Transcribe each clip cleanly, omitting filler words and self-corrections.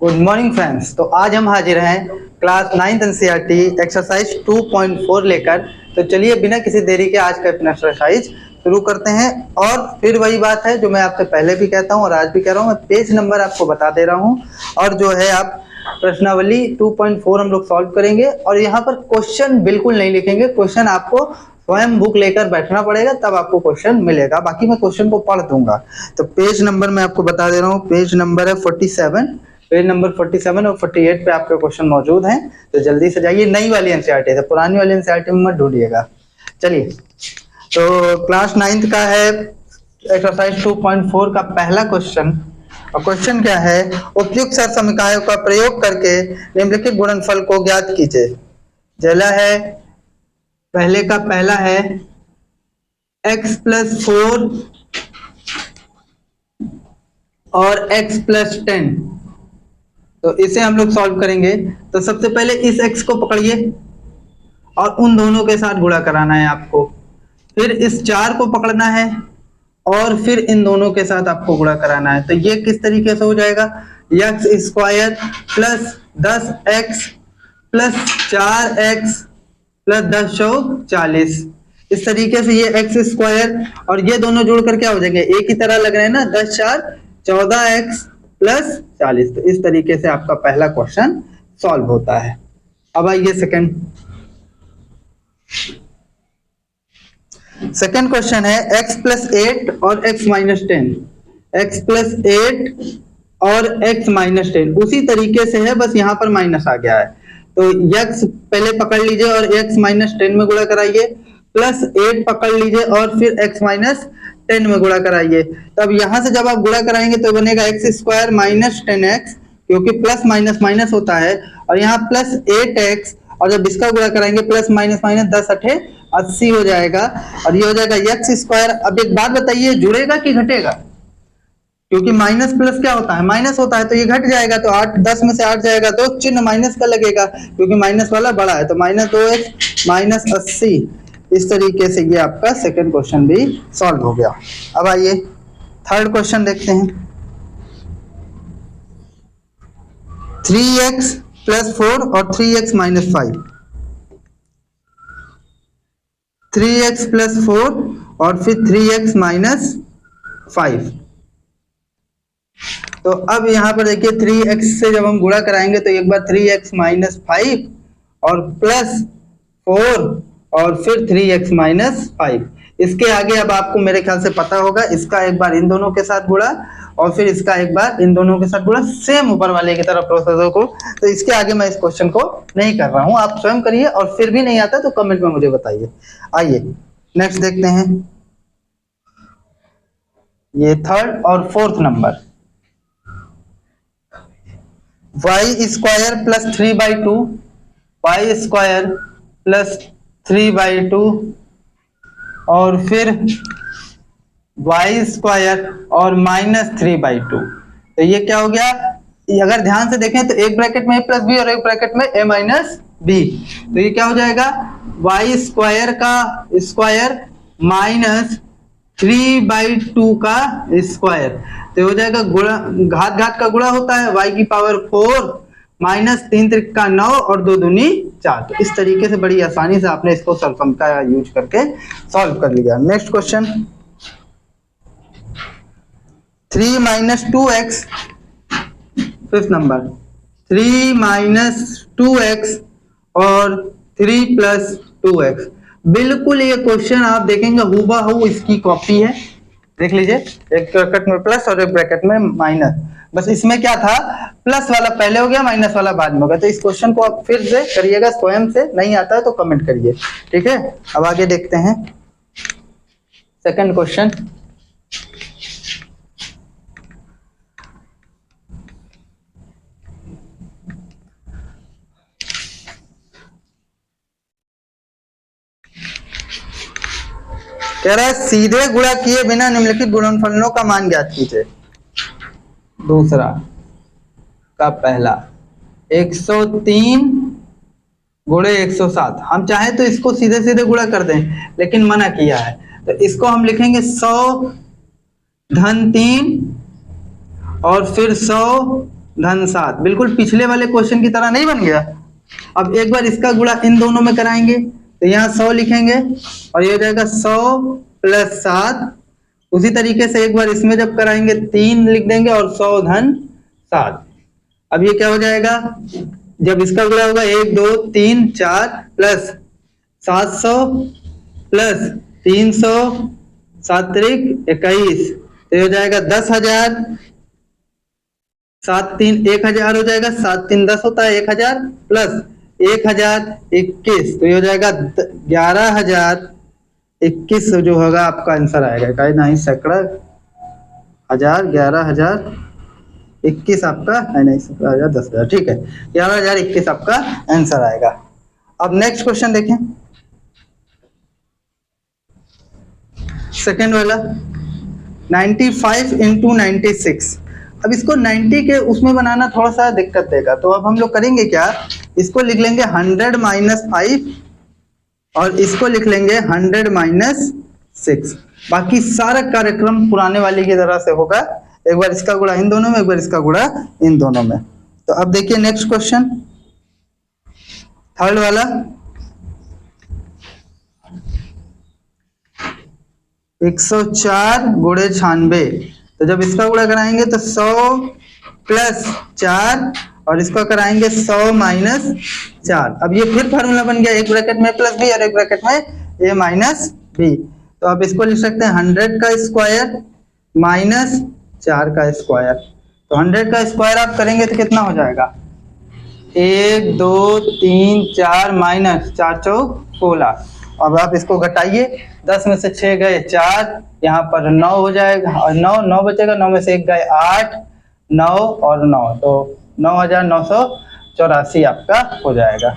Good morning friends. तो आज हम हाजिर हैं क्लास 9th एनसीईआरटी एक्सरसाइज 2.4 लेकर। तो चलिए बिना किसी देरी के आज का अपना एक्सरसाइज शुरू करते हैं। और फिर वही बात है जो मैं आपसे पहले भी कहता हूं और आज भी कह रहा हूं, मैं पेज नंबर आपको बता दे रहा हूं और जो है आप प्रश्नावली 2.4 हम लोग सॉल्व करेंगे। और यहाँ पर क्वेश्चन बिल्कुल नहीं लिखेंगे, क्वेश्चन आपको स्वयं बुक लेकर बैठना पड़ेगा तब आपको क्वेश्चन मिलेगा, बाकी मैं क्वेश्चन को पढ़ दूंगा। तो पेज नंबर मैं आपको बता दे रहा हूँ, पेज नंबर है 47। पेज नंबर 47 और 48 पे आपके क्वेश्चन मौजूद हैं। तो जल्दी से जाइए, नई वाली एनसीईआरटी है, पुरानी वाली एनसीईआरटी में मत ढूंढिएगा। चलिए, तो क्लास 9th का है एक्सरसाइज 2.4 का पहला क्वेश्चन। और क्वेश्चन क्या है, उपयुक्त सर समीकरणों का प्रयोग करके निम्नलिखित गुणनफल को ज्ञात कीजिए। पहला है, पहले का पहला है x+4 और x+10। तो इसे हम लोग सॉल्व करेंगे। तो सबसे पहले इस x को पकड़िए और उन दोनों के साथ गुणा कराना है आपको। फिर इस 4 को पकड़ना है और फिर इन दोनों के साथ आपको गुणा कराना है। तो ये किस तरीके से हो जाएगा, x² plus 10x plus 4x plus 10 चौक 40। इस तरीके से ये x² और ये दोनों जोड़कर क्या हो जाएंगे, एक ही तरह लग रहे हैं ना, 10 4 14x प्लस 40। तो इस तरीके से आपका पहला क्वेश्चन सॉल्व होता है। अब आइए सेकंड क्वेश्चन है x+8 और x-10। x+8 और x-10 उसी तरीके से है, बस यहाँ पर माइनस आ गया है। तो x पहले पकड़ लीजिए और x-10 में गुणा कराइए, प्लस 8 पकड़ लीजिए और फिर x-10 में गुणा कराइए। तब यहाँ से जब आप गुणा कराएंगे तो बनेगा x² माइनस 10x, क्योंकि प्लस माइनस माइनस होता है, और यहाँ प्लस 8x, और जब इसका गुणा कराएंगे प्लस माइनस माइनस 10 8 80 हो जाएगा, और ये हो जाएगा x²। अब एक बात बताइए, जुड़ेगा कि घटेगा, क्योंकि माइनस प्लस क्या होता है, माइनस होता है, तो ये घट जाएगा। तो 8 10 में से 8 जाएगा तो चिन्ह माइनस का लगेगा, क्योंकि माइनस वाला बड़ा है। तो -2x माइनस 80। इस तरीके से ये आपका सेकंड क्वेश्चन भी सॉल्व हो गया। अब आइए थर्ड क्वेश्चन देखते हैं। 3x + 4 और 3x - 5। 3x + 4 और फिर 3x - 5। तो अब यहाँ पर देखिए 3x से जब हम गुणा कराएंगे तो एक बार 3x - 5 और प्लस 4 और फिर 3x - 5। इसके आगे अब आपको मेरे ख्याल से पता होगा, इसका एक बार इन दोनों के साथ गुणा और फिर इसका एक बार इन दोनों के साथ गुणा, सेम ऊपर वाले की तरह प्रोसेसर को। तो इसके आगे मैं इस क्वेश्चन को नहीं कर रहा हूं, आप स्वयं करिए, और फिर भी नहीं आता तो कमेंट में मुझे बताइए। आइए नेक्स्ट देखते हैं, ये थर्ड और फोर्थ नंबर। y² + 3/2, y² + 3/2 और फिर y² और -3/2। तो ये क्या हो गया, अगर ध्यान से देखें तो एक ब्रैकेट में a+b और एक ब्रैकेट में a - b। तो ये क्या हो जाएगा, y² का स्क्वायर माइनस 3/2 का स्क्वायर। तो हो जाएगा गुणा, घात घात का गुणा होता है, y की पावर 4 माइनस 3 त्रिक का 9 और 2 दूनी 4। तो इस तरीके से बड़ी आसानी से आपने इसको सरफम का यूज करके सॉल्व कर लिया। Next question 3 - 2x, fifth number. 3 - 2x और 3 + 2x। बिल्कुल ये क्वेश्चन आप देखेंगे हूबहू इसकी कॉपी है। देख लीजिए, एक ब्रैकेट में प्लस और एक ब्रैकेट में माइनस, बस इसमें क्या था, प्लस वाला पहले हो गया, माइनस वाला बाद में हो गया। तो इस क्वेश्चन को आप फिर से करिएगा स्वयं से, नहीं आता है तो कमेंट करिए, ठीक है। अब आगे देखते हैं सेकंड क्वेश्चन। कह रहा है सीधे गुणा किए बिना निम्नलिखित गुणनफलों का मान ज्ञात कीजिए। दूसरा का पहला 103 गुणे 107। हम चाहे तो इसको सीधे सीधे गुणा कर दें, लेकिन मना किया है। तो इसको हम लिखेंगे 100 - 3 और फिर 100 धन 7, बिल्कुल पिछले वाले क्वेश्चन की तरह नहीं बन गया। अब एक बार इसका गुणा इन दोनों में कराएंगे तो यहाँ 100 लिखेंगे और ये हो जाएगा 100 + 7। उसी तरीके से एक बार इसमें जब कराएंगे 3 लिख देंगे और 100 धन 7। अब ये क्या हो जाएगा, जब इसका गुणा होगा 1 2 3 4 प्लस 700 प्लस 300 7 त्रिक 21, तो ये हो जाएगा 10,000। 7 3 1000 हो जाएगा, 7 3 10 होता है 1000 प्लस 1021, तो ये हो जाएगा 11,021 जो होगा आपका आंसर आएगा। इकाई नहीं सैकड़ा हजार, 11,021 आपका नहीं सैकड़ा हजार 10,000, ठीक है 11,021 आपका आंसर आएगा। अब नेक्स्ट क्वेश्चन देखें, सेकेंड वाला 95 × 96। अब इसको 90 के उसमें बनाना थोड़ा सा दिक्कत देगा, तो अब हम लोग करेंगे क्या, इसको लिख लेंगे 100 - 5 और इसको लिख लेंगे 100 - 6। बाकी सारा कार्यक्रम पुराने वाले की तरह से होगा, एक बार इसका गुणा इन दोनों में, एक बार इसका गुणा इन दोनों में। तो अब देखिए नेक्स्ट क्वेश्चन, थर्ड वाला 104 × 96। तो जब इसका गुणा कराएंगे तो 100 + 4 और इसको कराएंगे 100 - 4। अब ये फिर फार्मूला बन गया, एक ब्रैकेट में +b और एक ब्रैकेट में a - b। तो आप इसको लिख सकते हैं 100 का स्क्वायर माइनस 4 का स्क्वायर। तो 100 का स्क्वायर आप करेंगे तो कितना हो जाएगा, 1 2 3 4 माइनस 4 चौक 16। अब आप इसको घटाइए, 10 में से 6 गए 4, यहाँ पर 9 हो जाएगा और 9 बचेगा, 9 में से 1 गए 8, 9 और 9, तो 9,984 आपका हो जाएगा।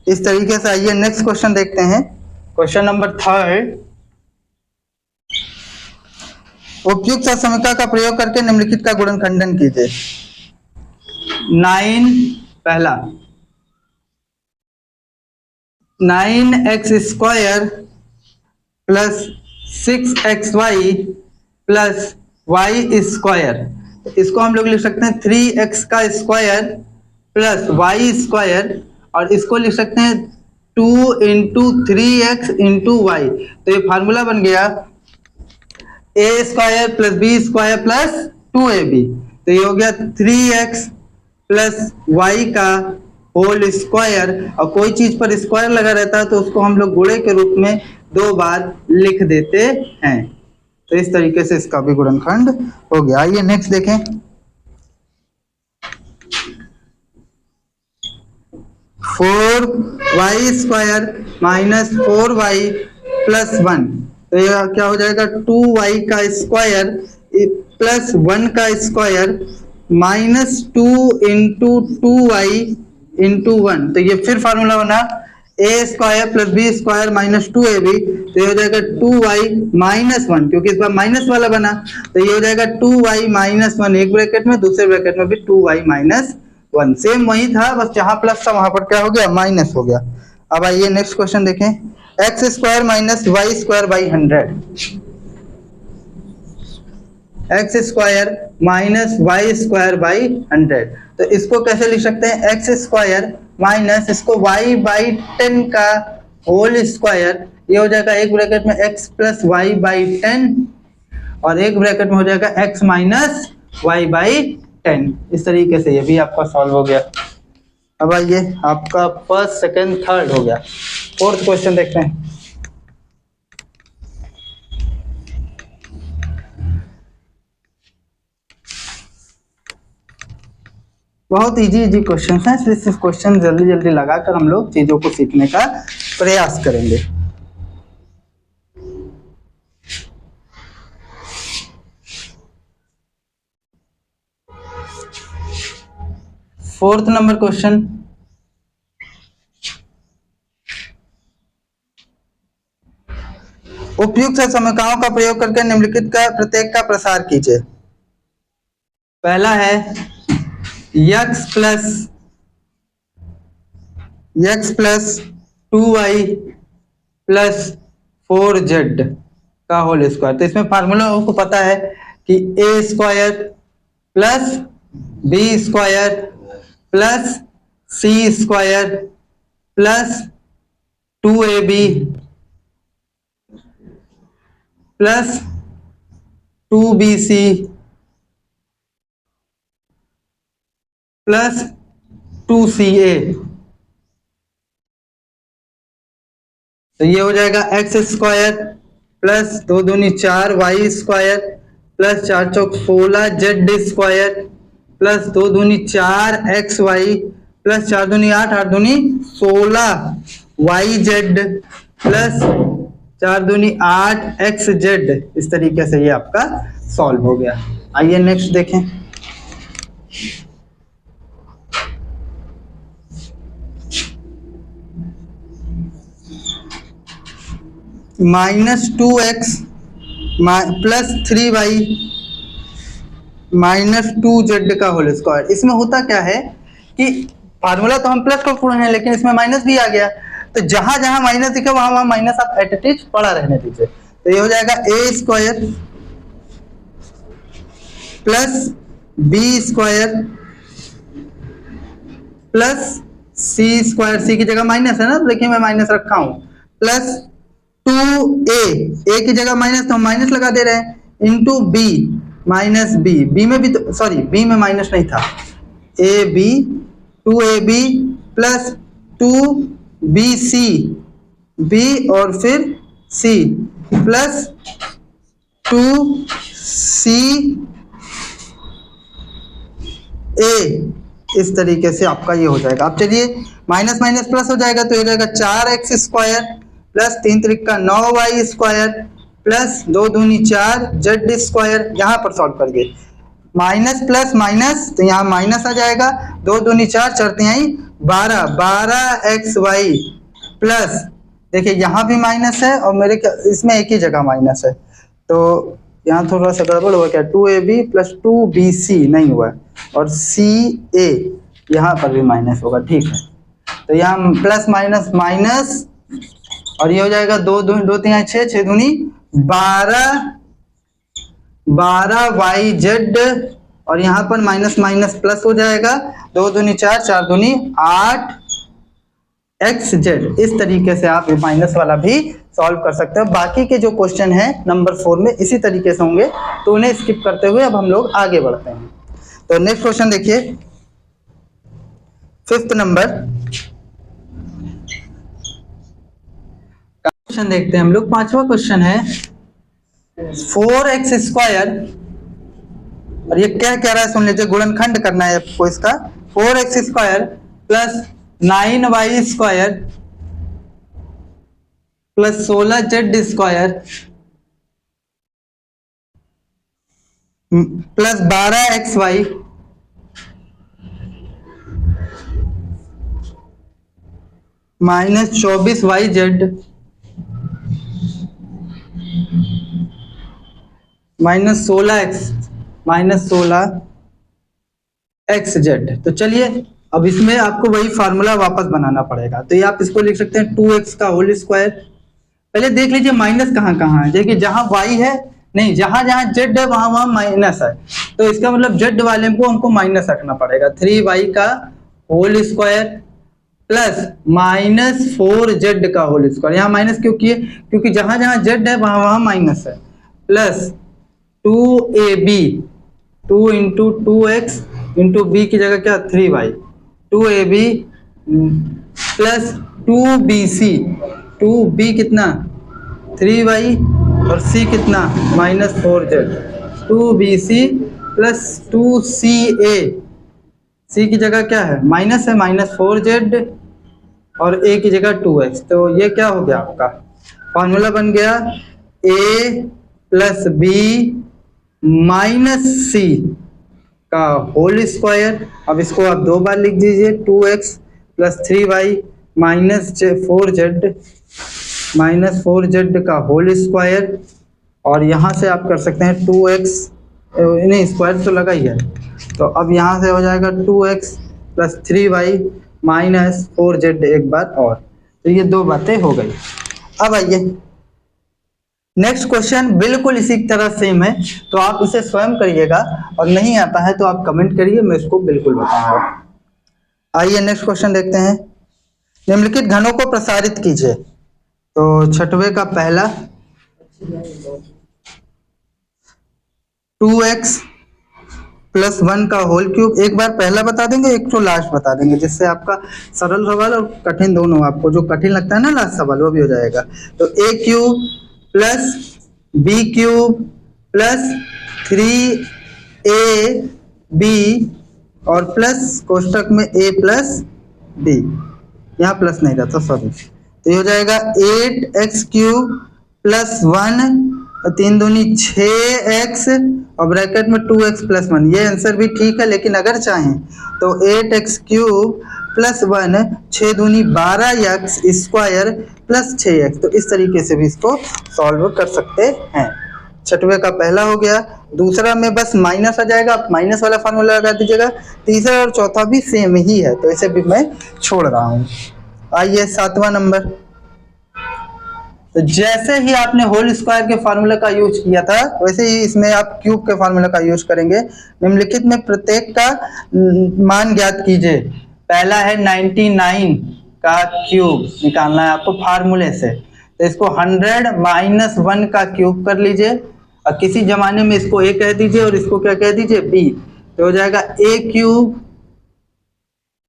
इस तरीके से आइए नेक्स्ट क्वेश्चन देखते हैं, क्वेश्चन नंबर 3। उपयुक्त समीकरण का प्रयोग करके निम्नलिखित का गुणनखंडन कीजिए। 9 पहला 9x² + 6xy + y²। इसको हम लोग लिख सकते हैं 3x² + y² और इसको लिख सकते हैं 2 × 3x × y। तो ये फार्मूला बन गया a² + b² + 2ab। तो ये हो गया 3x + y का होल स्क्वायर, और कोई चीज पर स्क्वायर लगा रहता है तो उसको हम लोग गुणे के रूप में 2 बार लिख देते हैं। तो इस तरीके से इसका भी गुणनखंड हो गया। आइए नेक्स्ट देखें, 4y² - 4y + 1। तो ये क्या हो जाएगा, 2y का स्क्वायर प्लस 1 का स्क्वायर -2 × 2y × 1। तो ये फिर फार्मूला बना a² + b² - 2ab। तो ये हो जाएगा 2y - 1, क्योंकि इस बार माइनस वाला बना, तो ये हो जाएगा 2y - 1 एक ब्रैकेट में, दूसरे ब्रैकेट में भी 2y - 1। सेम वही था, बस जहां प्लस था वहां पर क्या हो गया, माइनस हो गया। अब आइए नेक्स्ट क्वेश्चन देखें, x² - y² / 100। x² - y² / 100। तो इसको कैसे लिख सकते हैं, x² माइनस इसको y/10 का होल स्क्वायर, ये हो जाएगा एक ब्रैकेट में x + y/10 और एक ब्रैकेट में हो जाएगा x - y/10। इस तरीके से ये भी आपका सॉल्व हो गया। अब आइए आपका फर्स्ट सेकंड थर्ड हो गया, फोर्थ क्वेश्चन देखते हैं। बहुत इजी क्वेश्चन है, इसलिए सिर्फ क्वेश्चन जल्दी लगाकर हम लोग चीजों को सीखने का प्रयास करेंगे। फोर्थ नंबर क्वेश्चन, उपयुक्त समीकरणों का प्रयोग करके निम्नलिखित का प्रत्येक का प्रसार कीजिए। पहला है x + 2y + 4z का होल स्क्वायर। तो इसमें फार्मूला आपको पता है कि a square plus b square plus c square plus 2ab plus 2bc plus 2ca। तो ये हो जाएगा एक्स स्क्वायर प्लस 2 दूनी 4 वाई स्क्वायर प्लस 4 चौक 16 जेड स्क्वायर प्लस 2 दूनी 4 एक्स वाई प्लस 4 दूनी 8 8 दूनी 16 वाई जेड प्लस 4 दूनी 8 एक्स जेड। इस तरीके से ये आपका सॉल्व हो गया। आइए नेक्स्ट देखें। -2x प्लस 3y -2z का होल स्क्वायर। इसमें होता क्या है कि फार्मूला तो हम प्लस का पढ़े हैं, लेकिन इसमें माइनस भी आ गया, तो जहां जहां माइनस दिखे वहां वहां माइनस आप एट पड़ा रहने दीजिए। तो ये हो जाएगा a square plus b square plus c square, c की जगह माइनस है ना, तो देखिए मैं माइनस रखा हूं, प्लस 2a की जगह माइनस तो हम माइनस लगा दे रहे हैं, into B minus B, B में भी तो सॉरी बी में माइनस नहीं था, A B 2ab plus 2bc B और फिर c प्लस 2ca। इस तरीके से आपका ये हो जाएगा। अब चलिए माइनस माइनस प्लस हो जाएगा, तो ये हो जाएगा 4x square plus 3 Trika 9y square plus 2 दूनी 4 जेड स्क्वायर। यहाँ पर सॉल्व करिए, माइनस प्लस माइनस तो यहाँ माइनस आ जाएगा, 2 दूनी 4 चढ़ते आई 12 प्लस देखिए यहाँ भी माइनस है और मेरे इसमें एक ही जगह माइनस है, तो यहाँ थोड़ा सा गड़बड़ हुआ क्या, 2ab प्लस 2bc नहीं हुआ, और ca यहाँ पर भी माइनस होगा, ठीक है। तो यहाँ प्लस माइनस माइनस और ये हो जाएगा 2 2 3 6 6 दूनी 12 yz और यहाँ पर माइनस माइनस प्लस हो जाएगा, 2 दूनी 4 4 दूनी 8 xz। इस तरीके से आप माइनस वाला भी सॉल्व कर सकते हो। बाकी के जो क्वेश्चन है नंबर 4 में इसी तरीके से होंगे, तो उन्हें स्किप करते हुए अब हम लोग आगे बढ़ते हैं। तो नेक्स्ट क्वेश्चन देखिए, 5th नंबर क्वेश्चन देखते हैं हम लोग। 5वां क्वेश्चन है 4x स्क्वायर, और ये क्या कह रहा है सुन लीजिए, गुणनखंड करना है आपको इसका। 4x square plus 9y square plus 16z square plus 12xy minus 24yz minus 16xz। तो चलिए अब इसमें आपको वही फार्मूला वापस बनाना पड़ेगा। तो ये आप इसको लिख सकते हैं 2x का होल स्क्वायर। पहले देख लीजिए माइनस कहाँ कहाँ है, देखिए जहां y है नहीं, जहां जहां z है वहां वहां माइनस है, तो इसका मतलब z वाले को हमको माइनस रखना पड़ेगा। 3y का whole square plus minus 4z का होल स्क्वायर। यहाँ माइनस क्यों किए, क्योंकि जहां जहां z है वहां वहां माइनस है, plus 2ab 2 into 2x into b की जगह क्या 3y 2ab plus 2bc 2b कितना 3y और c कितना minus 4z 2bc plus 2ca, c की जगह क्या है माइनस है माइनस 4z और a की जगह 2x। तो ये क्या हो गया आपका फॉर्मूला बन गया a plus b minus c का होल स्क्वायर। अब इसको आप 2 बार लिख दीजिए, 2x plus 3y minus 4z का होल स्क्वायर, और यहाँ से आप कर सकते हैं 2x नहीं स्क्वायर तो लगा ही है, तो अब यहाँ से हो जाएगा 2x plus 3y minus 4z एक बार और। तो ये 2 बातें हो गई। अब आइए नेक्स्ट क्वेश्चन बिल्कुल इसी तरह सेम है, तो आप इसे स्वयं करिएगा और नहीं आता है तो आप कमेंट करिए, मैं इसको बिल्कुल बताऊंगा। आइए नेक्स्ट क्वेश्चन देखते हैं। निम्नलिखित घनों को प्रसारित कीजिए। तो छठवें का पहला 2x प्लस 1 का होल क्यूब। एक बार पहला बता देंगे, एक तो लास्ट बता देंगे, जिससे आपका सरल सवाल और कठिन दोनों, आपको जो कठिन लगता है ना लास्ट सवाल, वो भी हो जाएगा। तो a cube plus b cube plus 3ab और प्लस कोष्टक में a प्लस b, यहाँ प्लस नहीं रहता सॉरी। तो ये हो जाएगा 8x क्यूब प्लस 1 और 3 दूनी 6x और ब्रैकेट में 2x प्लस 1। ये आंसर भी ठीक है, लेकिन अगर चाहें तो 8x क्यूब प्लस 1 6 दूनी 12x स्क्वायर प्लस 6x, तो इस तरीके से भी इसको सॉल्व कर सकते हैं। छठवें का पहला हो गया। दूसरा में बस माइनस आ जाएगा, आप माइनस वाला फार्मूला लगा दीजिएगा। तीसरा और चौथा भी सेम ही है, तो इसे भी मैं छोड़ रहा हूँ। आइए सातवां नंबर। तो जैसे ही आपने होल स्क्वायर के फार्मूला का यूज किया था, वैसे ही इसमें आप क्यूब के फार्मूला का यूज करेंगे। निम्नलिखित में प्रत्येक का मान ज्ञात कीजिए। पहला है 99 का क्यूब निकालना है आपको फार्मूले से, तो इसको 100 माइनस 1 का क्यूब कर लीजिए और किसी जमाने में इसको a कह दीजिए और इसको क्या कह दीजिए b। तो हो जाएगा a cube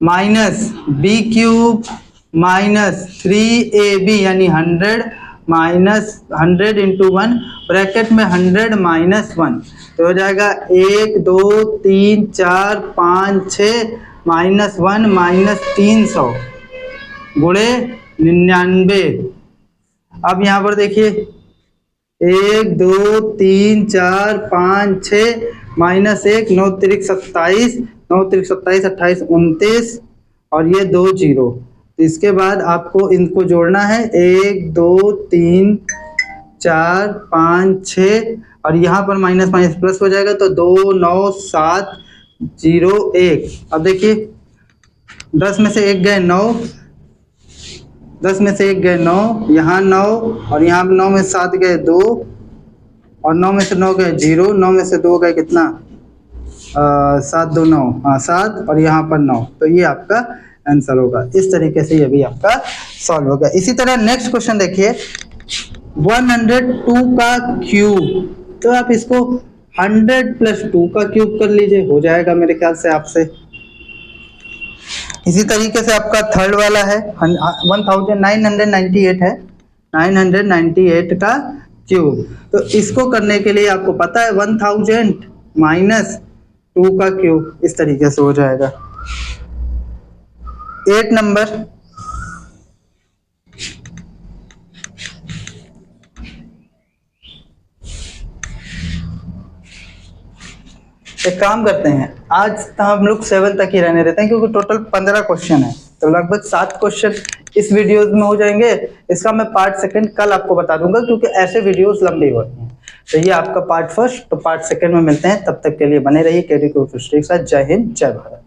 minus b cube minus 3ab यानी 100 माइनस 100 इंटू 1 ब्रैकेट में 100 माइनस 1, तो हो जाएगा 1 2 3 4 5 6 माइनस 1 माइनस 300 गुणे 99। अब यहाँ पर देखिए 1 2 3 4 5 6 माइनस 1 9 3 27 9 3 27 28 29 और ये 2 जीरो। तो इसके बाद आपको इनको जोड़ना है 1 2 3 4 5 6 और यहाँ पर माइनस माइनस प्लस हो जाएगा, तो 2 9 7 0 1। अब देखिए 10 में से 1 गए 9, 10 में से 1 गए 9, यहाँ 9 और यहाँ 9 में 7 गए 2 और 9 में से 9 गए 0, 9 में से 2 गए कितना 7 2 9, हाँ 7 और यहाँ पर 9। तो ये आपका आंसर होगा। इस तरीके से ये भी आपका सॉल्व होगा। इसी तरह नेक्स्ट क्वेश्चन देखिए 102 का क्यूब। तो आप इसको 100 प्लस 2 का क्यूब कर लीजिए, हो जाएगा मेरे ख्याल से आपसे। इसी तरीके से आपका थर्ड वाला है 1998 है, 998 का क्यूब। तो इसको करने के लिए आपको पता है 1000 माइनस 2 का क्यूब, इस तरीके से हो जाएगा। 8 नंबर एक काम करते हैं, आज तो हम लोग 7 तक ही रहने देते हैं, क्योंकि टोटल 15 क्वेश्चन है, तो लगभग 7 क्वेश्चन इस वीडियोस में हो जाएंगे। इसका मैं पार्ट सेकंड कल आपको बता दूंगा, क्योंकि ऐसे वीडियोस लंबी होती हैं। तो ये आपका पार्ट फर्स्ट, तो पार्ट सेकंड में मिलते हैं। तब तक के लिए बने रहिए KD के साथ। जय हिंद, जय भारत।